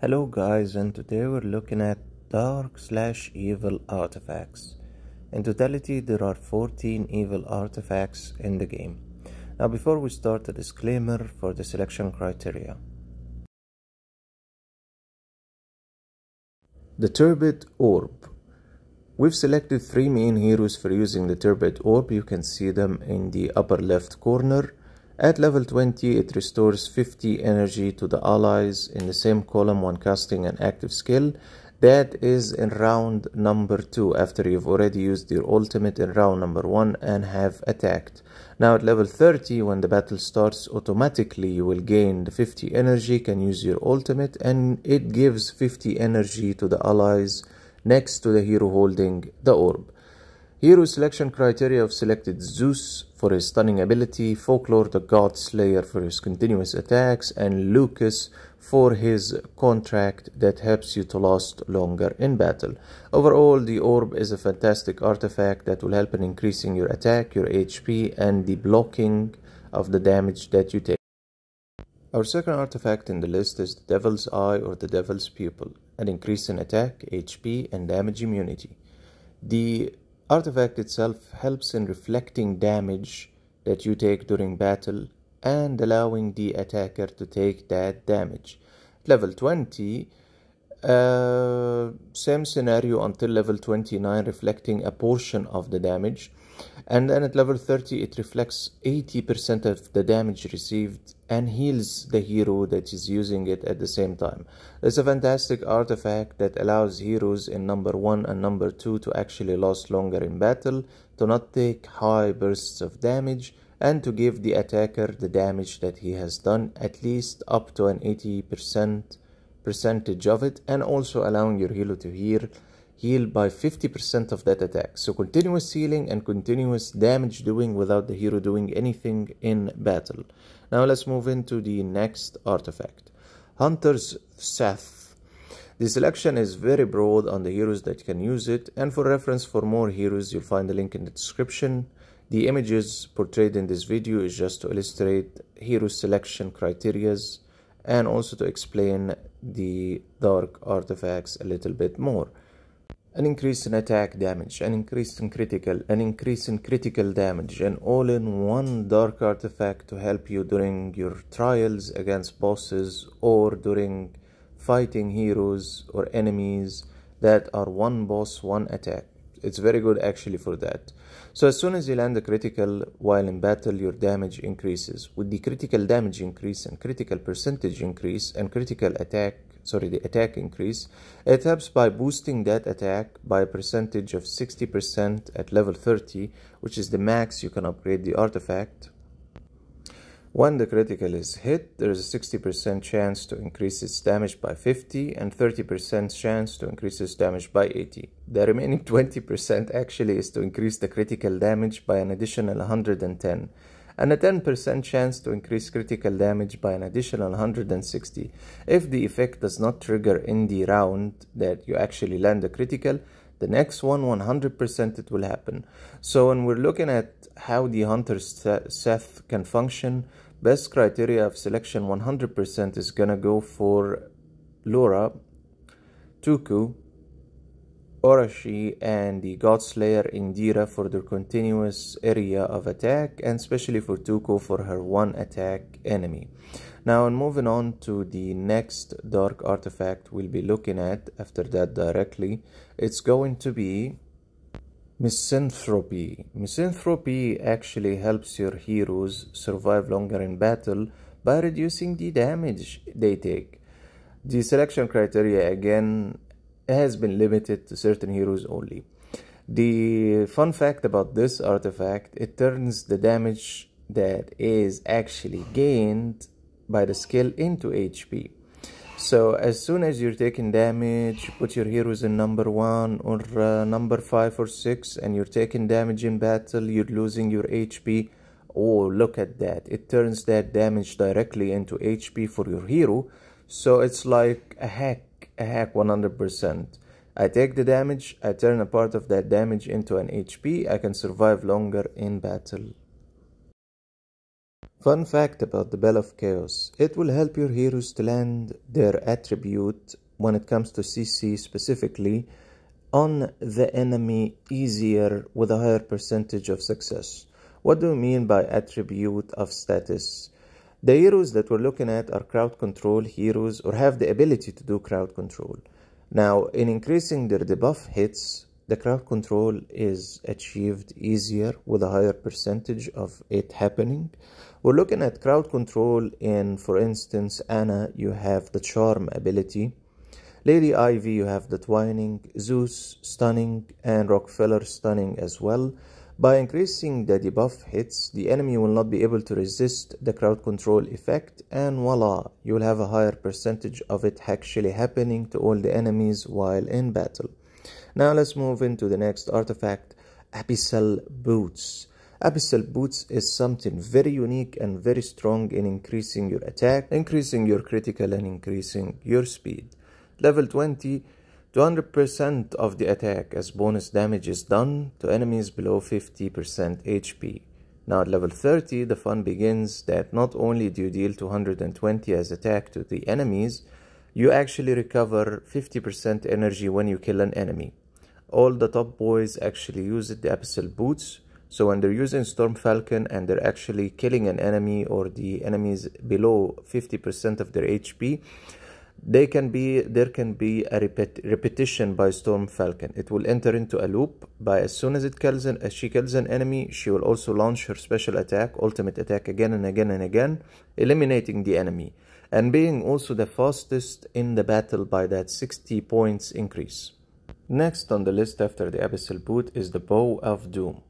Hello guys, and today we're looking at dark/evil artifacts. In totality there are 14 evil artifacts in the game. Now before we start, a disclaimer for the selection criteria. The Turbid Orb. We've selected 3 main heroes for using the Turbid Orb. You can see them in the upper left corner. At level 20, it restores 50 energy to the allies in the same column when casting an active skill. That is in round number 2, after you've already used your ultimate in round number 1 and have attacked. Now at level 30, when the battle starts, automatically you will gain the 50 energy, can use your ultimate, and it gives 50 energy to the allies next to the hero holding the orb. Hero selection criteria have selected Zeus for his stunning ability, Folklore the God Slayer for his continuous attacks, and Lucas for his contract that helps you to last longer in battle. Overall, the orb is a fantastic artifact that will help in increasing your attack, your HP, and the blocking of the damage that you take. Our second artifact in the list is the Devil's Eye or the Devil's Pupil, an increase in attack, HP, and damage immunity. The artifact itself helps in reflecting damage that you take during battle and allowing the attacker to take that damage. Level 20, same scenario until level 29, reflecting a portion of the damage. And then at level 30, it reflects 80% of the damage received and heals the hero that is using it at the same time. It's a fantastic artifact that allows heroes in number 1 and number 2 to actually last longer in battle, to not take high bursts of damage, and to give the attacker the damage that he has done, at least up to an 80% percentage of it, and also allowing your hero to heal by 50% of that attack. So continuous healing and continuous damage doing without the hero doing anything in battle. Now let's move into the next artifact, Hunter's Scythe. The selection is very broad on the heroes that can use it, and for reference for more heroes you'll find the link in the description. The images portrayed in this video is just to illustrate hero selection criterias and also to explain the dark artifacts a little bit more. An increase in attack damage, an increase in critical damage, an all-in-one dark artifact to help you during your trials against bosses or during fighting heroes or enemies that are one boss, one attack. It's very good actually for that. So as soon as you land a critical while in battle, your damage increases. With the critical damage increase and critical percentage increase and the attack increase, it helps by boosting that attack by a percentage of 60% at level 30, which is the max you can upgrade the artifact. When the critical is hit, there is a 60% chance to increase its damage by 50 and 30% chance to increase its damage by 80. The remaining 20% actually is to increase the critical damage by an additional 110. And a 10% chance to increase critical damage by an additional 160. If the effect does not trigger in the round that you actually land a critical, the next one 100% it will happen. So when we're looking at how the Hunter's Scythe can function, best criteria of selection 100% is gonna go for Laura, Toku, Orashi, and the God Slayer Indira for their continuous area of attack, and especially for Toku for her one attack enemy. Now, moving on to the next dark artifact we'll be looking at after that directly, it's going to be Misanthropy. Misanthropy actually helps your heroes survive longer in battle by reducing the damage they take. The selection criteria again has been limited to certain heroes only. The fun fact about this artifact, it turns the damage that is actually gained by the skill into HP. So as soon as you're taking damage, put your heroes in number 1 or number 5 or 6 and you're taking damage in battle, you're losing your HP. Oh, look at that. It turns that damage directly into HP for your hero. So it's like a hack 100%. I take the damage, I turn a part of that damage into an HP, I can survive longer in battle. Fun fact about the Bell of Chaos: it will help your heroes to land their attribute when it comes to CC specifically on the enemy easier with a higher percentage of success. What do we mean by attribute of status? The heroes that we're looking at are crowd control heroes or have the ability to do crowd control. Now, in increasing their debuff hits, the crowd control is achieved easier with a higher percentage of it happening. We're looking at crowd control in, for instance, Anna, you have the charm ability. Lady Ivy, you have the twining, Zeus stunning, and Rockefeller stunning as well. By increasing the debuff hits, the enemy will not be able to resist the crowd control effect, and voila, you will have a higher percentage of it actually happening to all the enemies while in battle. Now let's move into the next artifact, Abyssal Boots. Abyssal Boots is something very unique and very strong in increasing your attack, increasing your critical, and increasing your speed. Level 20, 200% of the attack as bonus damage is done to enemies below 50% HP. Now at level 30, the fun begins that not only do you deal 220 as attack to the enemies, you actually recover 50% energy when you kill an enemy. All the top boys actually use the Abyssal Boots, so when they're using Storm Falcon and they're actually killing an enemy or the enemies below 50% of their HP, there can be a repetition by Storm Falcon. It will enter into a loop. By as soon as she kills an enemy, she will also launch her special attack, ultimate attack, again and again and again, eliminating the enemy, and being also the fastest in the battle by that 60 points increase. Next on the list after the Abyssal Boot is the Bow of Doom.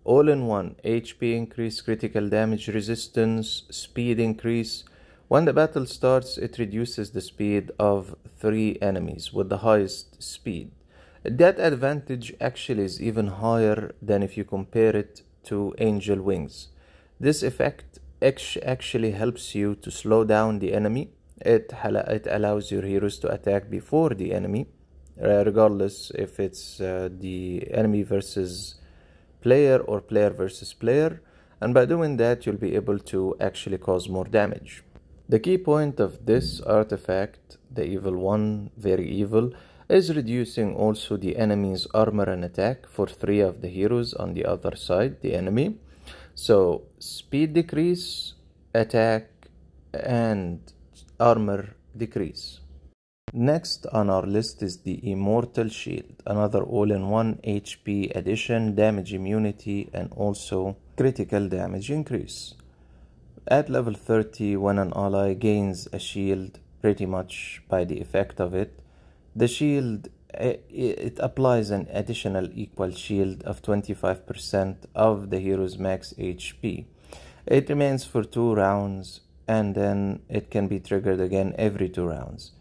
All-in-one, HP increase, critical damage resistance, speed increase. When the battle starts, it reduces the speed of 3 enemies with the highest speed. That advantage actually is even higher than if you compare it to Angel Wings. This effect actually helps you to slow down the enemy. It allows your heroes to attack before the enemy, regardless if it's the enemy versus player or player versus player. And by doing that, you'll be able to actually cause more damage. The key point of this artifact, the Evil One, very evil, is reducing also the enemy's armor and attack for 3 of the heroes on the other side, the enemy. So speed decrease, attack, and armor decrease. Next on our list is the Immortal Shield, another all-in-one HP addition, damage immunity, and also critical damage increase. At level 30, when an ally gains a shield pretty much by the effect of it, the shield, it applies an additional equal shield of 25% of the hero's max HP. It remains for 2 rounds and then it can be triggered again every 2 rounds.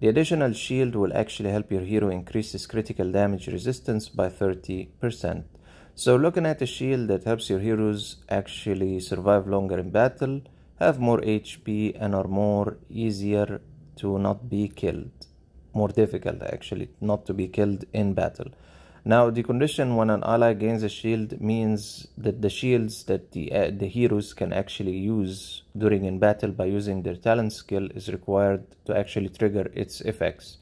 The additional shield will actually help your hero increase his critical damage resistance by 30%. So looking at a shield that helps your heroes actually survive longer in battle, have more HP, and are more easier to not be killed. More difficult actually not to be killed in battle. Now the condition when an ally gains a shield means that the shields that the heroes can actually use during in battle by using their talent skill is required to actually trigger its effects.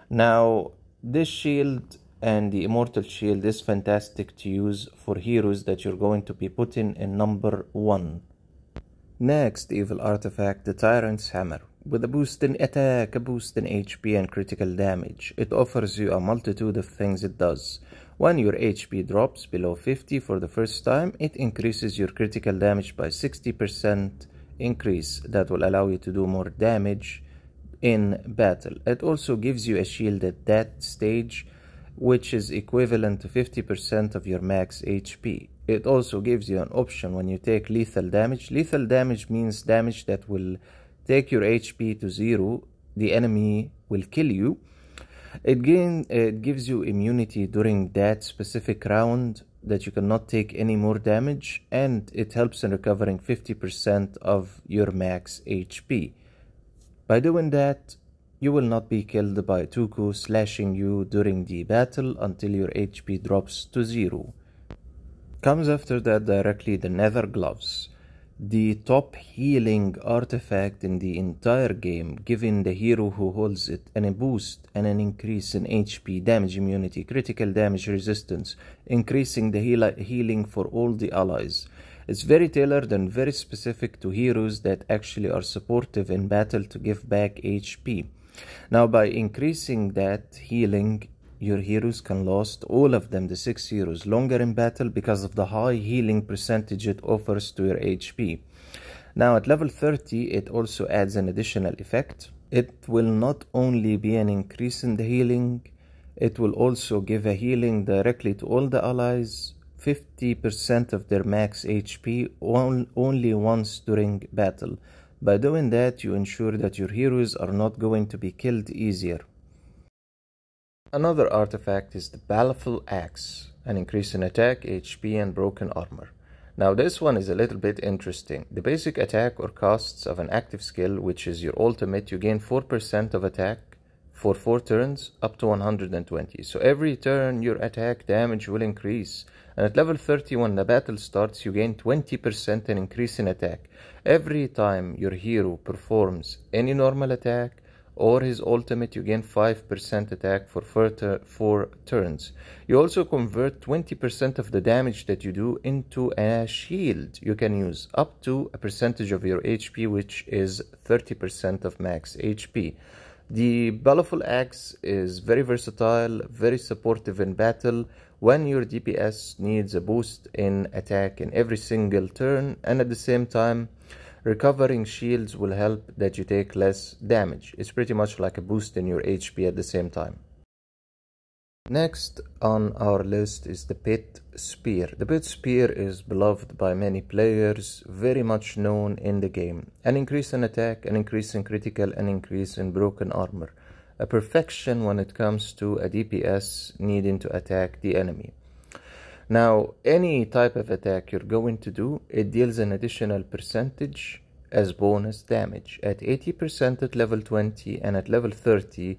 Now this shield and the Immortal Shield is fantastic to use for heroes that you're going to be putting in number 1. Next evil artifact, the Tyrant's Hammer. With a boost in attack, a boost in HP, and critical damage, it offers you a multitude of things it does. When your HP drops below 50 for the first time, it increases your critical damage by 60% increase. That will allow you to do more damage in battle. It also gives you a shield at that stage, which is equivalent to 50% of your max HP. It also gives you an option when you take lethal damage. Lethal damage means damage that will take your HP to 0. The enemy will kill you. It gives you immunity during that specific round, that you cannot take any more damage, and it helps in recovering 50% of your max HP. By doing that, you will not be killed by Toku slashing you during the battle until your HP drops to 0. Comes after that directly the Nether Gloves. the top healing artifact in the entire game, giving the hero who holds it a boost and an increase in HP, damage immunity, critical damage resistance, increasing the healing for all the allies. It's very tailored and very specific to heroes that actually are supportive in battle to give back HP. Now, by increasing that healing, your heroes can last, all of them, the 6 heroes, longer in battle because of the high healing percentage it offers to your HP. Now at level 30, it also adds an additional effect. It will not only be an increase in the healing, it will also give a healing directly to all the allies, 50% of their max HP only once during battle. By doing that, you ensure that your heroes are not going to be killed easier. Another artifact is the Baleful Axe, an increase in attack, HP and broken armor. Now this one is a little bit interesting. The basic attack or costs of an active skill, which is your ultimate, you gain 4% of attack for 4 turns up to 120. So every turn your attack damage will increase. And at level 30 when the battle starts, you gain 20% an increase in attack. Every time your hero performs any normal attack or his ultimate, you gain 5% attack for 4 turns. You also convert 20% of the damage that you do into a shield you can use, up to a percentage of your HP, which is 30% of max HP. The Baleful Axe is very versatile, very supportive in battle when your DPS needs a boost in attack in every single turn, and at the same time recovering shields will help that you take less damage. It's pretty much like a boost in your HP at the same time. Next on our list is the Pit Spear. The Pit Spear is beloved by many players, very much known in the game. An increase in attack, an increase in critical, an increase in broken armor. A perfection when it comes to a DPS needing to attack the enemy. Now, any type of attack you're going to do, it deals an additional percentage as bonus damage. At 80% at level 20 and at level 30,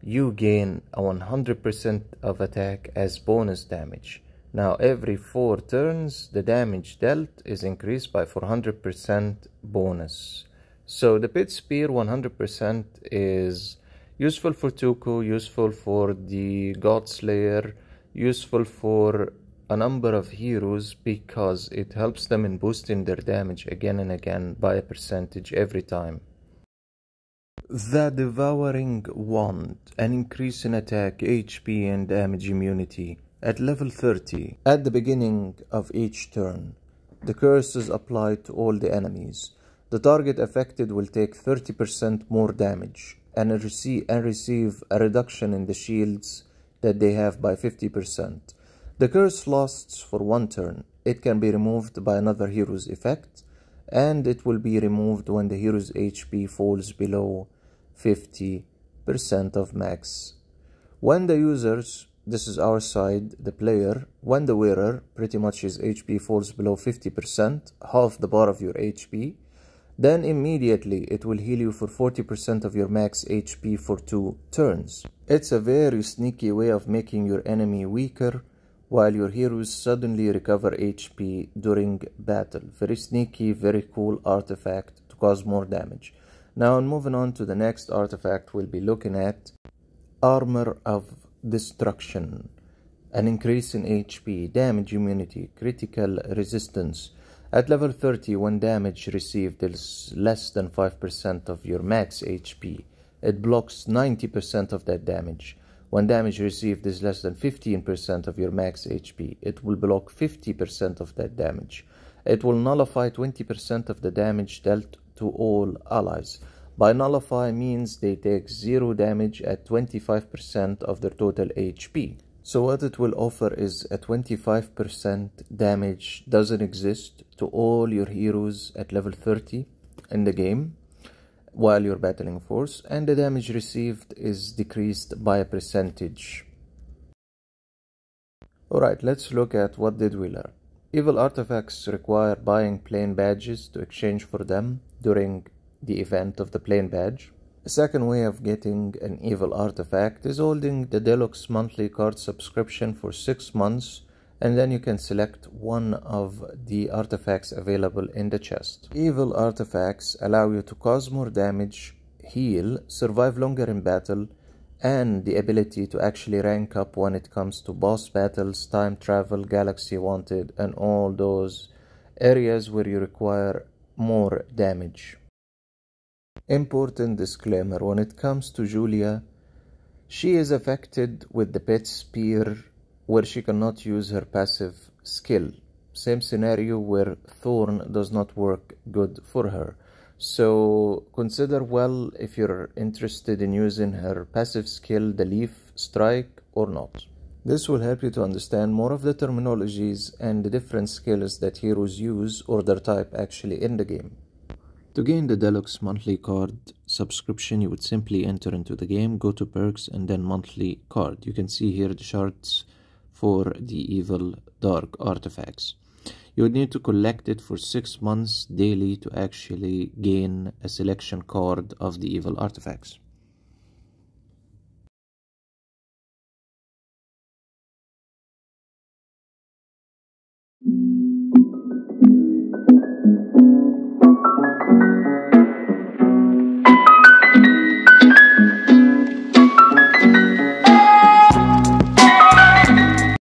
you gain a 100% of attack as bonus damage. Now, every 4 turns, the damage dealt is increased by 400% bonus. So the Pit Spear 100% is useful for Toku, useful for the God Slayer, useful for a number of heroes because it helps them in boosting their damage again and again by a percentage every time. The Devouring Wand, an increase in attack, HP and damage immunity. At level 30, at the beginning of each turn, the curse is applied to all the enemies. The target affected will take 30% more damage and receive a reduction in the shields that they have by 50%. The curse lasts for 1 turn. It can be removed by another hero's effect, and it will be removed when the hero's HP falls below 50% of max. When the users, this is our side, the player, when the wearer, pretty much his HP falls below 50%, half the bar of your HP, then immediately it will heal you for 40% of your max HP for 2 turns. It's a very sneaky way of making your enemy weaker while your heroes suddenly recover HP during battle. Very sneaky, very cool artifact to cause more damage. Now moving on to the next artifact, we'll be looking at Armor of Destruction. An increase in HP, damage immunity, critical resistance. At level 30, when damage received is less than 5% of your max HP, it blocks 90% of that damage. When damage received is less than 15% of your max HP, it will block 50% of that damage. It will nullify 20% of the damage dealt to all allies. By nullify means they take 0 damage at 25% of their total HP. So what it will offer is a 25% damage doesn't exist to all your heroes at level 30 in the game while you're battling force, and the damage received is decreased by a percentage. Alright, let's look at what did we learn. Evil artifacts require buying plain badges to exchange for them during the event of the plain badge. A second way of getting an evil artifact is holding the deluxe monthly card subscription for 6 months and then you can select one of the artifacts available in the chest. Evil artifacts allow you to cause more damage, heal, survive longer in battle, and the ability to actually rank up when it comes to boss battles, time travel, galaxy wanted, and all those areas where you require more damage. Important disclaimer: when it comes to Julia, she is affected with the pet spear where she cannot use her passive skill. Same scenario where Thorn does not work good for her. So consider well if you're interested in using her passive skill, the Leaf Strike, or not. This will help you to understand more of the terminologies and the different skills that heroes use or their type actually in the game. To gain the Deluxe monthly card subscription, you would simply enter into the game, go to perks, and then monthly card. You can see here the charts for the evil dark artifacts. You would need to collect it for 6 months daily to actually gain a selection card of the evil artifacts.